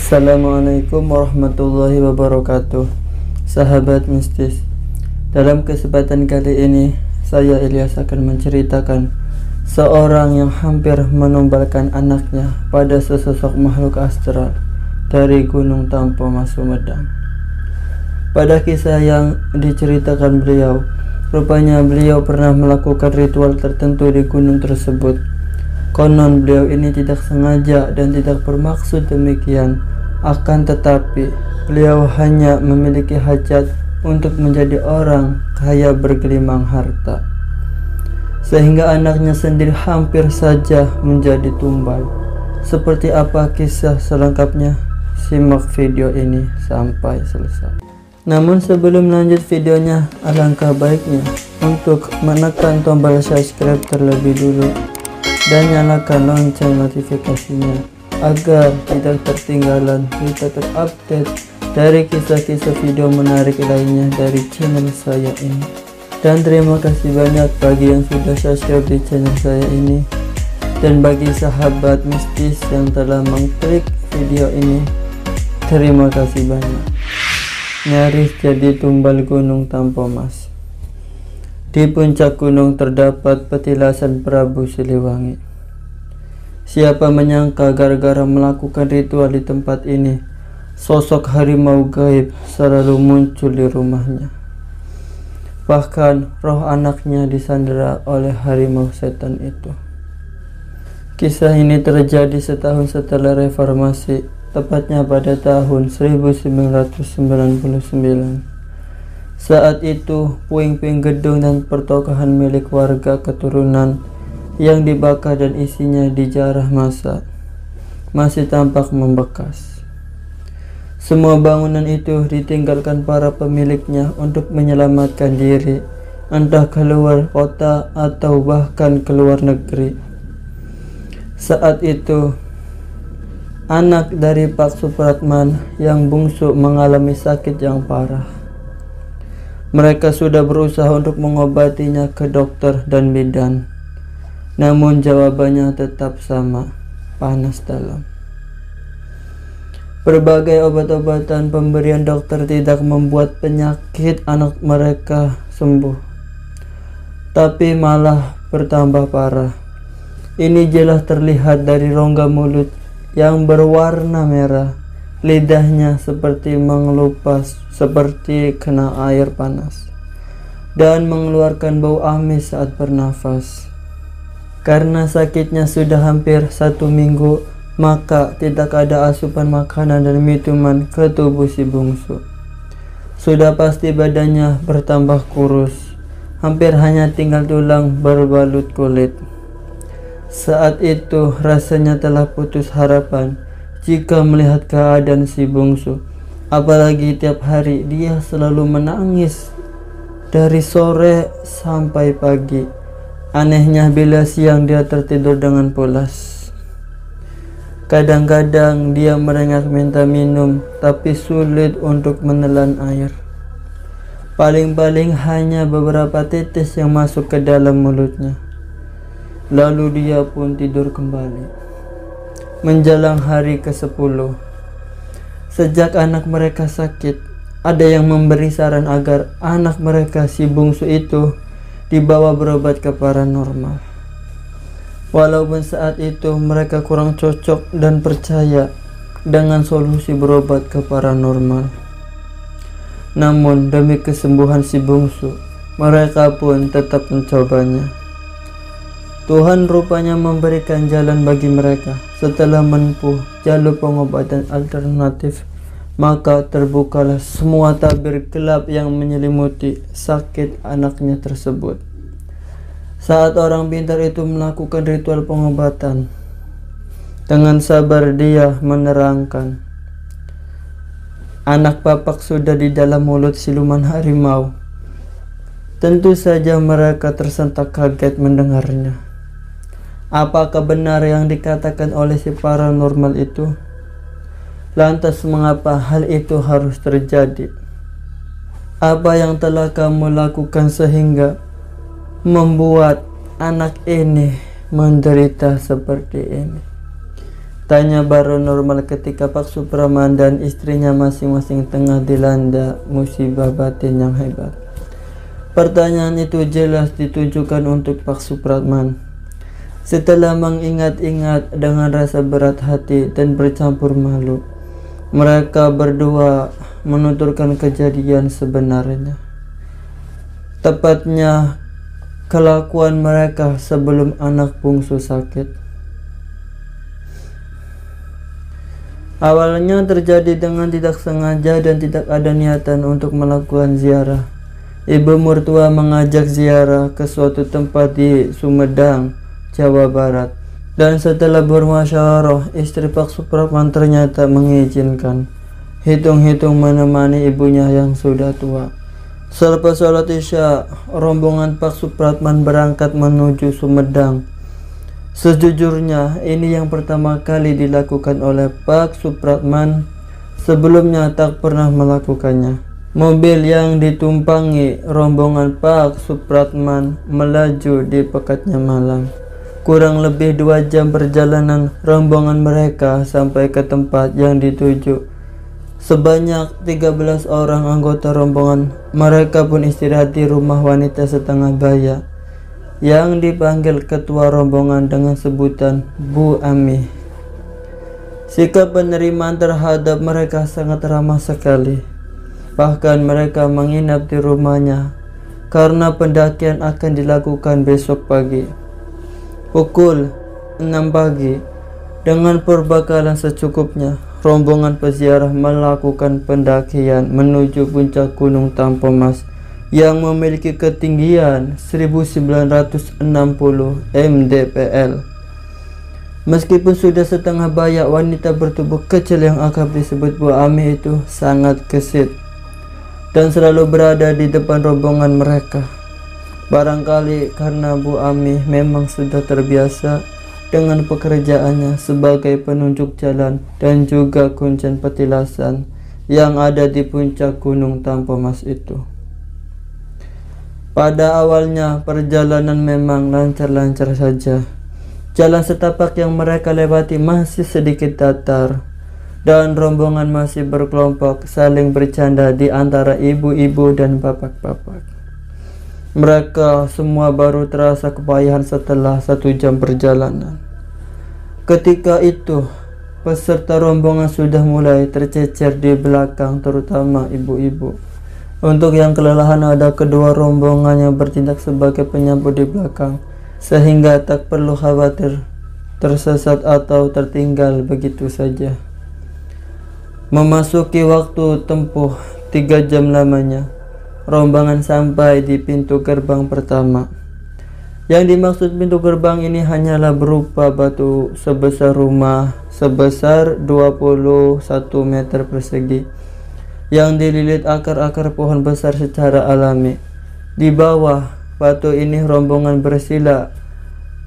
Assalamualaikum warahmatullahi wabarakatuh. Sahabat mistis, dalam kesempatan kali ini saya Ilyas akan menceritakan seorang yang hampir menumbalkan anaknya pada sesosok makhluk astral dari Gunung Tampomas, Sumedang. Pada kisah yang diceritakan beliau, rupanya beliau pernah melakukan ritual tertentu di gunung tersebut. Konon beliau ini tidak sengaja dan tidak bermaksud demikian, akan tetapi beliau hanya memiliki hajat untuk menjadi orang kaya bergelimang harta, sehingga anaknya sendiri hampir saja menjadi tumbal. Seperti apa kisah selengkapnya? Simak video ini sampai selesai. Namun sebelum lanjut videonya, alangkah baiknya untuk menekan tombol subscribe terlebih dulu dan nyalakan lonceng notifikasinya agar tidak ketinggalan berita terupdate dari kisah-kisah video menarik lainnya dari channel saya ini. Dan terima kasih banyak bagi yang sudah subscribe di channel saya ini, dan bagi sahabat mistis yang telah mengklik video ini, terima kasih banyak. Nyaris jadi tumbal Gunung Tampomas. Di puncak gunung terdapat petilasan Prabu Siliwangi. Siapa menyangka gara-gara melakukan ritual di tempat ini, sosok harimau gaib selalu muncul di rumahnya. Bahkan roh anaknya disandera oleh harimau setan itu. Kisah ini terjadi setahun setelah reformasi, tepatnya pada tahun 1999. Saat itu, puing-puing gedung dan pertokohan milik warga keturunan yang dibakar dan isinya dijarah massa masih tampak membekas. Semua bangunan itu ditinggalkan para pemiliknya untuk menyelamatkan diri, entah keluar kota atau bahkan keluar negeri. Saat itu, anak dari Pak Supratman yang bungsu mengalami sakit yang parah. Mereka sudah berusaha untuk mengobatinya ke dokter dan bidan, namun jawabannya tetap sama, panas dalam. Berbagai obat-obatan pemberian dokter tidak membuat penyakit anak mereka sembuh, tapi malah bertambah parah. Ini jelas terlihat dari rongga mulut yang berwarna merah, lidahnya seperti mengelupas seperti kena air panas, dan mengeluarkan bau amis saat bernafas. Karena sakitnya sudah hampir 1 minggu, maka tidak ada asupan makanan dan minuman ke tubuh si bungsu. Sudah pasti badannya bertambah kurus, hampir hanya tinggal tulang berbalut kulit. Saat itu rasanya telah putus harapan jika melihat keadaan si bungsu. Apalagi tiap hari dia selalu menangis dari sore sampai pagi. Anehnya bila siang dia tertidur dengan pulas. Kadang-kadang dia merengek minta minum, tapi sulit untuk menelan air. Paling-paling hanya beberapa tetes yang masuk ke dalam mulutnya. Lalu dia pun tidur kembali. Menjelang hari ke-10, sejak anak mereka sakit, ada yang memberi saran agar anak mereka si bungsu itu dibawa berobat ke paranormal. Walaupun saat itu mereka kurang cocok dan percaya dengan solusi berobat ke paranormal, namun demi kesembuhan si bungsu, mereka pun tetap mencobanya. Tuhan rupanya memberikan jalan bagi mereka. Setelah menempuh jalur pengobatan alternatif, maka terbukalah semua tabir gelap yang menyelimuti sakit anaknya tersebut. Saat orang pintar itu melakukan ritual pengobatan, dengan sabar dia menerangkan, anak bapak sudah di dalam mulut siluman harimau. Tentu saja mereka tersentak kaget mendengarnya. Apakah benar yang dikatakan oleh si paranormal itu? Lantas mengapa hal itu harus terjadi? Apa yang telah kamu lakukan sehingga membuat anak ini menderita seperti ini? Tanya baru normal ketika Pak Supraman dan istrinya masing-masing tengah dilanda musibah batin yang hebat. Pertanyaan itu jelas ditujukan untuk Pak Supraman. Setelah mengingat-ingat dengan rasa berat hati dan bercampur malu, mereka berdua menuturkan kejadian sebenarnya. Tepatnya kelakuan mereka sebelum anak bungsu sakit. Awalnya terjadi dengan tidak sengaja dan tidak ada niatan untuk melakukan ziarah. Ibu mertua mengajak ziarah ke suatu tempat di Sumedang, Jawa Barat. Dan setelah bermusyawarah, istri Pak Supraman ternyata mengizinkan. Hitung-hitung menemani ibunya yang sudah tua. Selepas sholat Isya, rombongan Pak Supraman berangkat menuju Sumedang. Sejujurnya, ini yang pertama kali dilakukan oleh Pak Supraman. Sebelumnya tak pernah melakukannya. Mobil yang ditumpangi rombongan Pak Supraman melaju di pekatnya malam. Kurang lebih 2 jam perjalanan rombongan mereka sampai ke tempat yang dituju. Sebanyak 13 orang anggota rombongan mereka pun istirahat di rumah wanita setengah baya yang dipanggil ketua rombongan dengan sebutan Bu Ami. Sikap penerimaan terhadap mereka sangat ramah sekali. Bahkan mereka menginap di rumahnya karena pendakian akan dilakukan besok pagi. Pukul 6 pagi, dengan perbekalan secukupnya, rombongan peziarah melakukan pendakian menuju puncak Gunung Tampomas yang memiliki ketinggian 1960 mdpl. Meskipun sudah setengah baya, wanita bertubuh kecil yang akrab disebut Bu Ami itu sangat gesit dan selalu berada di depan rombongan mereka. Barangkali karena Bu Ami memang sudah terbiasa dengan pekerjaannya sebagai penunjuk jalan dan juga kuncen petilasan yang ada di puncak Gunung Tampomas itu. Pada awalnya perjalanan memang lancar-lancar saja. Jalan setapak yang mereka lewati masih sedikit datar dan rombongan masih berkelompok saling bercanda di antara ibu-ibu dan bapak-bapak. Mereka semua baru terasa kepayahan setelah 1 jam perjalanan. Ketika itu peserta rombongan sudah mulai tercecer di belakang, terutama ibu-ibu. Untuk yang kelelahan ada kedua rombongan yang bertindak sebagai penyambut di belakang, sehingga tak perlu khawatir tersesat atau tertinggal begitu saja. Memasuki waktu tempuh 3 jam lamanya, rombongan sampai di pintu gerbang pertama. Yang dimaksud pintu gerbang ini hanyalah berupa batu sebesar rumah sebesar 21 meter persegi yang dililit akar-akar pohon besar secara alami. Di bawah batu ini rombongan bersila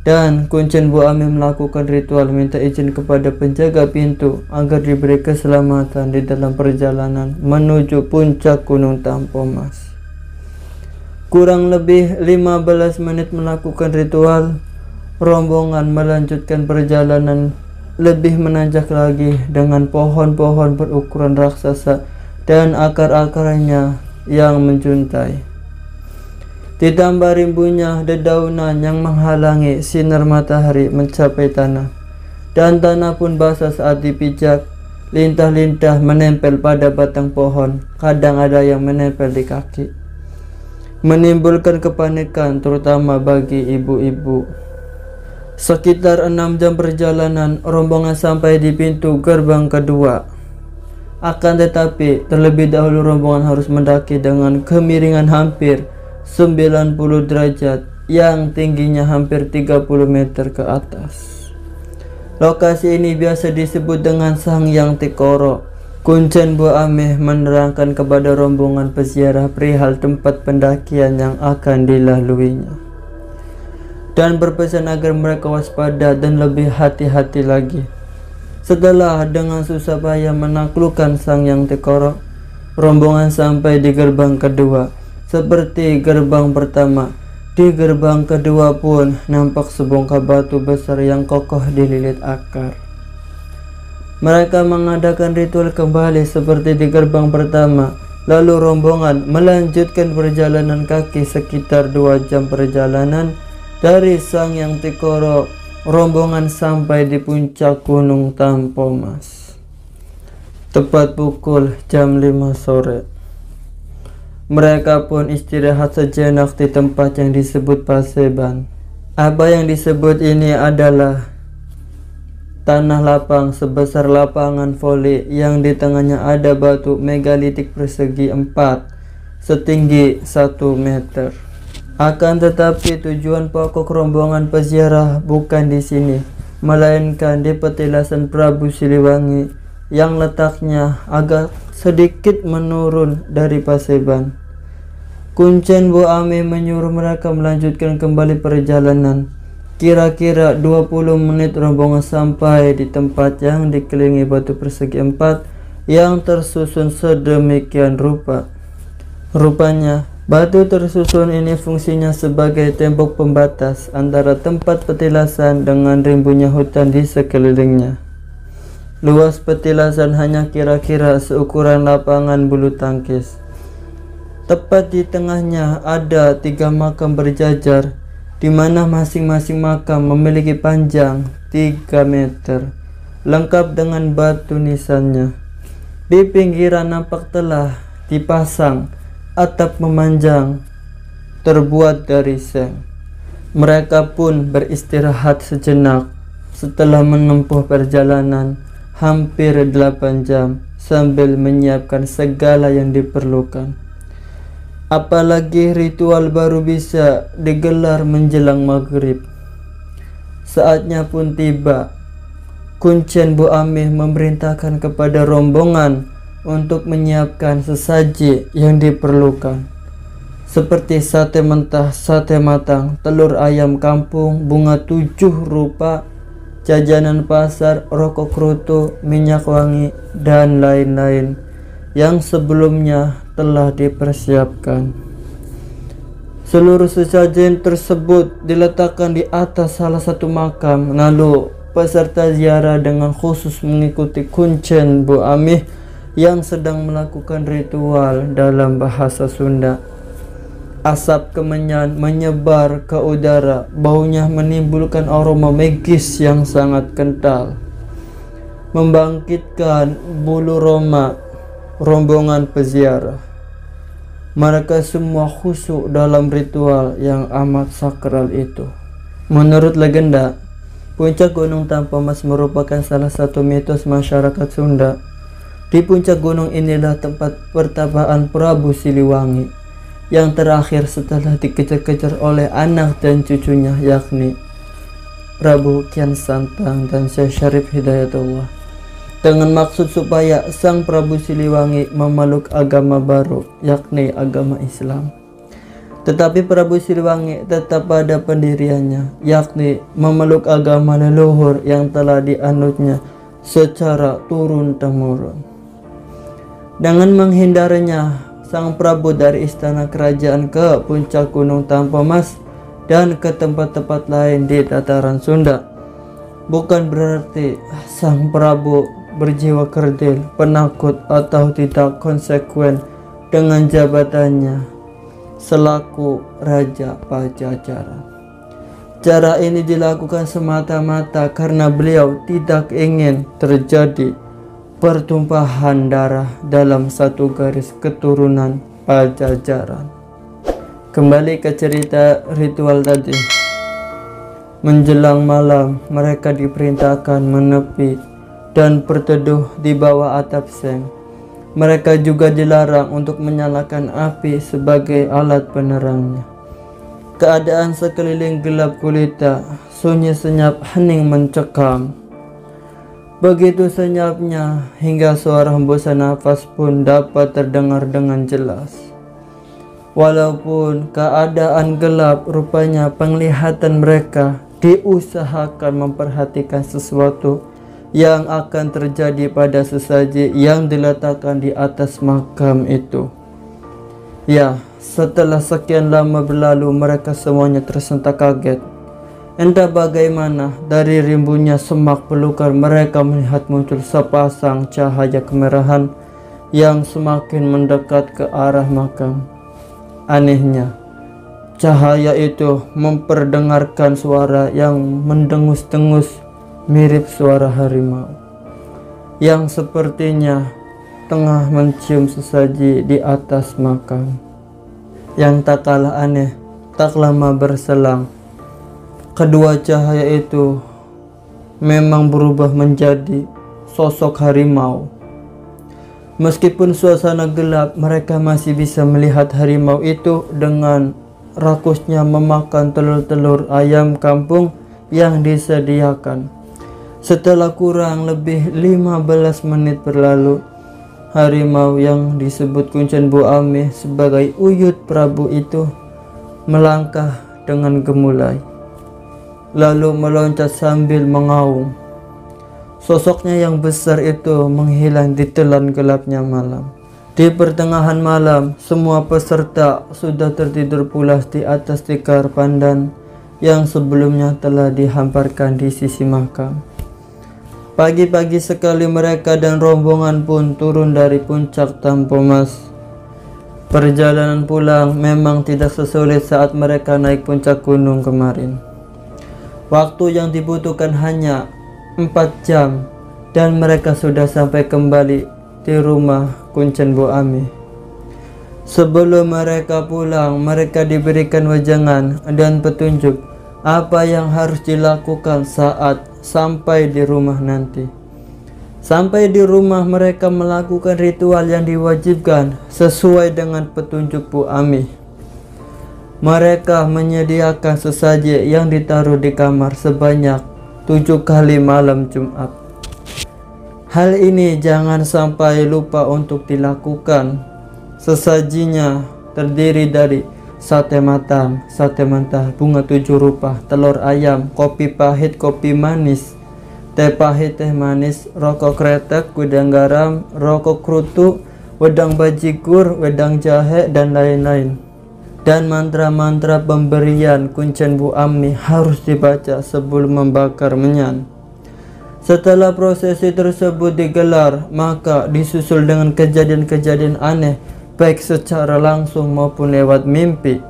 dan kuncen Bu Ami melakukan ritual minta izin kepada penjaga pintu agar diberi keselamatan di dalam perjalanan menuju puncak Gunung Tampomas. Kurang lebih 15 menit melakukan ritual, rombongan melanjutkan perjalanan lebih menanjak lagi dengan pohon-pohon berukuran raksasa dan akar-akarnya yang menjuntai. Ditambah rimbunya dedaunan yang menghalangi sinar matahari mencapai tanah, dan tanah pun basah saat dipijak. Lintah-lintah menempel pada batang pohon, kadang ada yang menempel di kaki, menimbulkan kepanikan terutama bagi ibu-ibu. Sekitar 6 jam perjalanan, rombongan sampai di pintu gerbang kedua. Akan tetapi, terlebih dahulu rombongan harus mendaki dengan kemiringan hampir 90 derajat yang tingginya hampir 30 meter ke atas. Lokasi ini biasa disebut dengan Sangyang Tikoro. Kuncen Bu Ami menerangkan kepada rombongan peziarah perihal tempat pendakian yang akan dilaluinya, dan berpesan agar mereka waspada dan lebih hati-hati lagi. Setelah dengan susah payah menaklukkan Sangyang Tikoro, rombongan sampai di gerbang kedua. Seperti gerbang pertama, di gerbang kedua pun nampak sebongkah batu besar yang kokoh dililit akar. Mereka mengadakan ritual kembali seperti di gerbang pertama. Lalu rombongan melanjutkan perjalanan kaki sekitar 2 jam perjalanan dari Sangyang Tikoro. Rombongan sampai di puncak Gunung Tampomas tepat pukul jam 5 sore. Mereka pun istirahat sejenak di tempat yang disebut Paseban. Apa yang disebut ini adalah tanah lapang sebesar lapangan voli yang di tengahnya ada batu megalitik persegi 4 setinggi 1 meter. Akan tetapi tujuan pokok rombongan peziarah bukan di sini, melainkan di petilasan Prabu Siliwangi yang letaknya agak sedikit menurun dari Paseban. Kuncen Bu Amih menyuruh mereka melanjutkan kembali perjalanan. Kira-kira 20 menit rombongan sampai di tempat yang dikelilingi batu persegi 4 yang tersusun sedemikian rupa. Rupanya batu tersusun ini fungsinya sebagai tembok pembatas antara tempat petilasan dengan rimbunnya hutan di sekelilingnya. Luas petilasan hanya kira-kira seukuran lapangan bulu tangkis. Tepat di tengahnya ada 3 makam berjajar, di mana masing-masing makam memiliki panjang 3 meter, lengkap dengan batu nisannya. Di pinggiran nampak telah dipasang atap memanjang terbuat dari seng. Mereka pun beristirahat sejenak setelah menempuh perjalanan hampir 8 jam sambil menyiapkan segala yang diperlukan. Apalagi ritual baru bisa digelar menjelang maghrib. Saatnya pun tiba. Kuncen Bu Amih memerintahkan kepada rombongan untuk menyiapkan sesaji yang diperlukan, seperti sate mentah, sate matang, telur ayam kampung, bunga 7 rupa, jajanan pasar, rokok kerutu, minyak wangi, dan lain-lain yang sebelumnya telah dipersiapkan. Seluruh sesajen tersebut diletakkan di atas salah satu makam. Lalu peserta ziarah dengan khusus mengikuti Kuncen Bu Amih yang sedang melakukan ritual dalam bahasa Sunda. Asap kemenyan menyebar ke udara, baunya menimbulkan aroma magis yang sangat kental, membangkitkan bulu roma rombongan peziarah. Mereka semua khusyuk dalam ritual yang amat sakral itu. Menurut legenda, puncak Gunung Tampomas merupakan salah satu mitos masyarakat Sunda. Di puncak gunung inilah tempat pertapaan Prabu Siliwangi yang terakhir setelah dikejar-kejar oleh anak dan cucunya, yakni Prabu Kian Santang dan Syekh Syarif Hidayatullah, dengan maksud supaya Sang Prabu Siliwangi memeluk agama baru, yakni agama Islam. Tetapi Prabu Siliwangi tetap pada pendiriannya, yakni memeluk agama leluhur yang telah dianutnya secara turun-temurun. Dengan menghindarinya, Sang Prabu dari istana kerajaan ke puncak Gunung Tampomas dan ke tempat-tempat lain di tataran Sunda. Bukan berarti Sang Prabu berjiwa kerdil, penakut, atau tidak konsekuen dengan jabatannya selaku Raja Pajajaran. Cara ini dilakukan semata-mata karena beliau tidak ingin terjadi pertumpahan darah dalam satu garis keturunan Pajajaran. Kembali ke cerita ritual tadi. Menjelang malam, mereka diperintahkan menepi dan berteduh di bawah atap seng. Mereka juga dilarang untuk menyalakan api sebagai alat penerangnya. Keadaan sekeliling gelap gulita, sunyi senyap, hening mencekam. Begitu senyapnya hingga suara hembusan nafas pun dapat terdengar dengan jelas. Walaupun keadaan gelap, rupanya penglihatan mereka diusahakan memperhatikan sesuatu yang akan terjadi pada sesaji yang diletakkan di atas makam itu. Ya, setelah sekian lama berlalu, mereka semuanya tersentak kaget. Entah bagaimana, dari rimbunnya semak belukar mereka melihat muncul sepasang cahaya kemerahan yang semakin mendekat ke arah makam. Anehnya, cahaya itu memperdengarkan suara yang mendengus-dengus mirip suara harimau yang sepertinya tengah mencium sesaji di atas makam. Yang tak kalah aneh, tak lama berselang, kedua cahaya itu memang berubah menjadi sosok harimau. Meskipun suasana gelap, mereka masih bisa melihat harimau itu dengan rakusnya memakan telur-telur ayam kampung yang disediakan. Setelah kurang lebih 15 menit berlalu, harimau yang disebut Kuncen Bu Ame sebagai Uyut Prabu itu melangkah dengan gemulai, lalu meloncat sambil mengaum. Sosoknya yang besar itu menghilang di telan gelapnya malam. Di pertengahan malam, semua peserta sudah tertidur pulas di atas tikar pandan yang sebelumnya telah dihamparkan di sisi makam. Pagi-pagi sekali mereka dan rombongan pun turun dari puncak Tampomas. Perjalanan pulang memang tidak sesulit saat mereka naik puncak gunung kemarin. Waktu yang dibutuhkan hanya 4 jam dan mereka sudah sampai kembali di rumah Kuncen Bu Ame. Sebelum mereka pulang, mereka diberikan wejangan dan petunjuk apa yang harus dilakukan saat sampai di rumah nanti. Sampai di rumah, mereka melakukan ritual yang diwajibkan sesuai dengan petunjuk Bu Ame. Mereka menyediakan sesaji yang ditaruh di kamar sebanyak 7 kali malam Jumat. Hal ini jangan sampai lupa untuk dilakukan. Sesajinya terdiri dari sate matang, sate mentah, bunga 7 rupa, telur ayam, kopi pahit, kopi manis, teh pahit, teh manis, rokok kretek, wedang garam, rokok kerutu, wedang bajigur, wedang jahe, dan lain-lain. Dan mantra-mantra pemberian Kuncen Bu Ame harus dibaca sebelum membakar menyan. Setelah prosesi tersebut digelar, maka disusul dengan kejadian-kejadian aneh, baik secara langsung maupun lewat mimpi.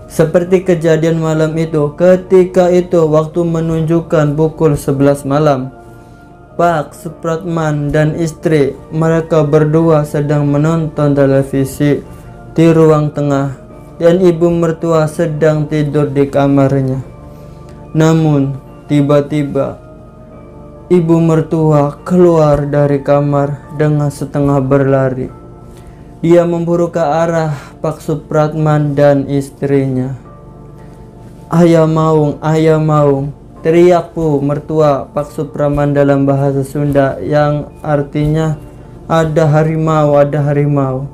Seperti kejadian malam itu, ketika itu waktu menunjukkan pukul 11 malam. Pak Supratman dan istri mereka berdua sedang menonton televisi di ruang tengah dan ibu mertua sedang tidur di kamarnya. Namun tiba-tiba ibu mertua keluar dari kamar dengan setengah berlari. Dia memburu ke arah Pak Supratman dan istrinya. "Ayah maung, ayah maung," teriak Bu mertua Pak Supratman dalam bahasa Sunda yang artinya ada harimau, ada harimau.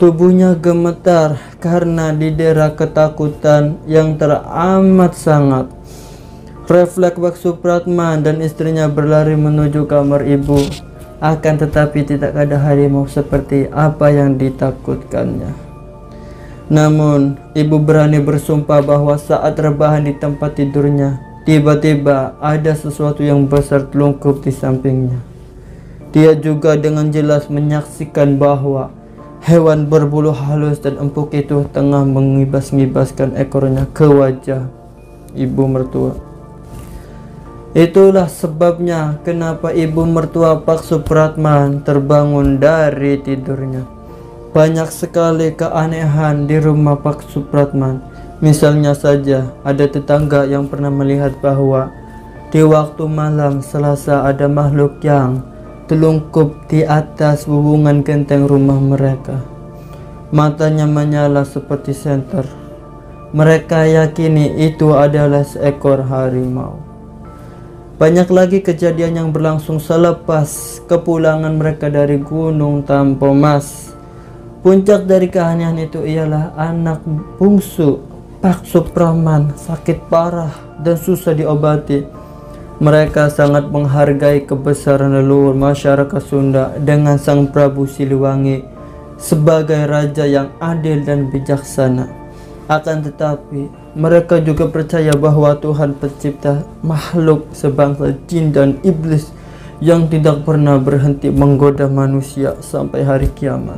Tubuhnya gemetar karena didera ketakutan yang teramat sangat. Refleks Pak Supratman dan istrinya berlari menuju kamar ibu. Akan tetapi tidak ada harimau seperti apa yang ditakutkannya. Namun, ibu berani bersumpah bahwa saat rebahan di tempat tidurnya, tiba-tiba ada sesuatu yang besar telungkup di sampingnya. Dia juga dengan jelas menyaksikan bahwa hewan berbulu halus dan empuk itu tengah mengibas-ngibaskan ekornya ke wajah ibu mertua. Itulah sebabnya kenapa ibu mertua Pak Supratman terbangun dari tidurnya. Banyak sekali keanehan di rumah Pak Supratman. Misalnya saja ada tetangga yang pernah melihat bahwa di waktu malam Selasa ada makhluk yang telungkup di atas hubungan genteng rumah mereka. Matanya menyala seperti senter. Mereka yakini itu adalah seekor harimau. Banyak lagi kejadian yang berlangsung selepas kepulangan mereka dari Gunung Tampomas. Puncak dari keanehan itu ialah anak bungsu Pak Supratman sakit parah dan susah diobati. Mereka sangat menghargai kebesaran leluhur masyarakat Sunda dengan Sang Prabu Siliwangi sebagai raja yang adil dan bijaksana. Akan tetapi Mereka juga percaya bahwa Tuhan pencipta makhluk sebangsa jin dan iblis yang tidak pernah berhenti menggoda manusia sampai hari kiamat.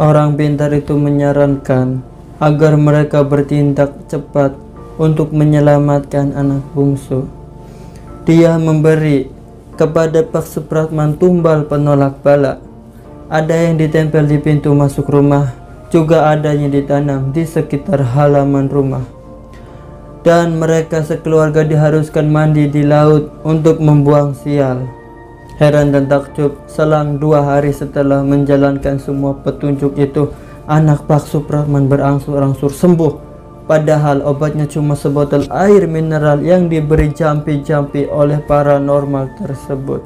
Orang pintar itu menyarankan agar mereka bertindak cepat untuk menyelamatkan anak bungsu. Dia memberi kepada Pak Supratman tumbal penolak bala. Ada yang ditempel di pintu masuk rumah, juga ada yang ditanam di sekitar halaman rumah. Dan mereka sekeluarga diharuskan mandi di laut untuk membuang sial. Heran dan takjub, selang 2 hari setelah menjalankan semua petunjuk itu, anak Pak Supratman berangsur-angsur sembuh. Padahal obatnya cuma sebotol air mineral yang diberi jampi-jampi oleh paranormal tersebut.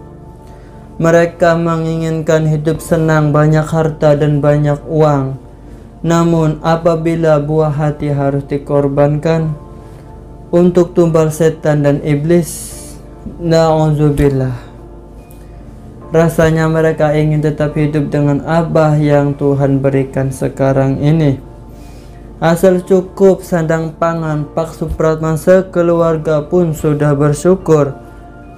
Mereka menginginkan hidup senang, banyak harta dan banyak uang. Namun apabila buah hati harus dikorbankan untuk tumbal setan dan iblis, na'udzubillah, rasanya mereka ingin tetap hidup dengan abah yang Tuhan berikan sekarang ini. Asal cukup sandang pangan, Pak Supratman sekeluarga pun sudah bersyukur.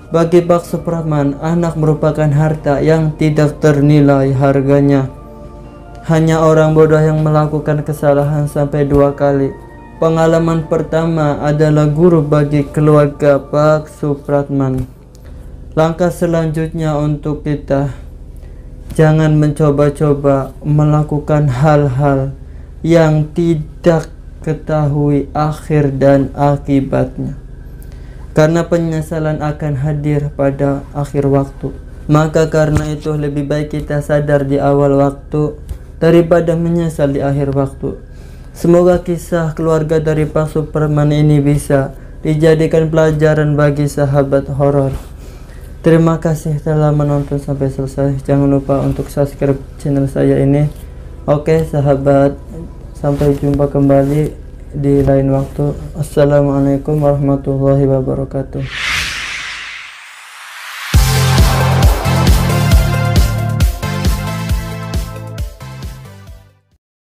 Bagi Pak Supratman, anak merupakan harta yang tidak ternilai harganya. Hanya orang bodoh yang melakukan kesalahan sampai 2 kali. Pengalaman pertama adalah guru bagi keluarga Pak Supratman. Langkah selanjutnya untuk kita, jangan mencoba-coba melakukan hal-hal yang tidak ketahui akhir dan akibatnya, karena penyesalan akan hadir pada akhir waktu. Maka karena itu lebih baik kita sadar di awal waktu daripada menyesal di akhir waktu. Semoga kisah keluarga dari Pak Supratman ini bisa dijadikan pelajaran bagi sahabat horor. Terima kasih telah menonton sampai selesai. Jangan lupa untuk subscribe channel saya ini. Oke sahabat, sampai jumpa kembali di lain waktu. Assalamualaikum warahmatullahi wabarakatuh.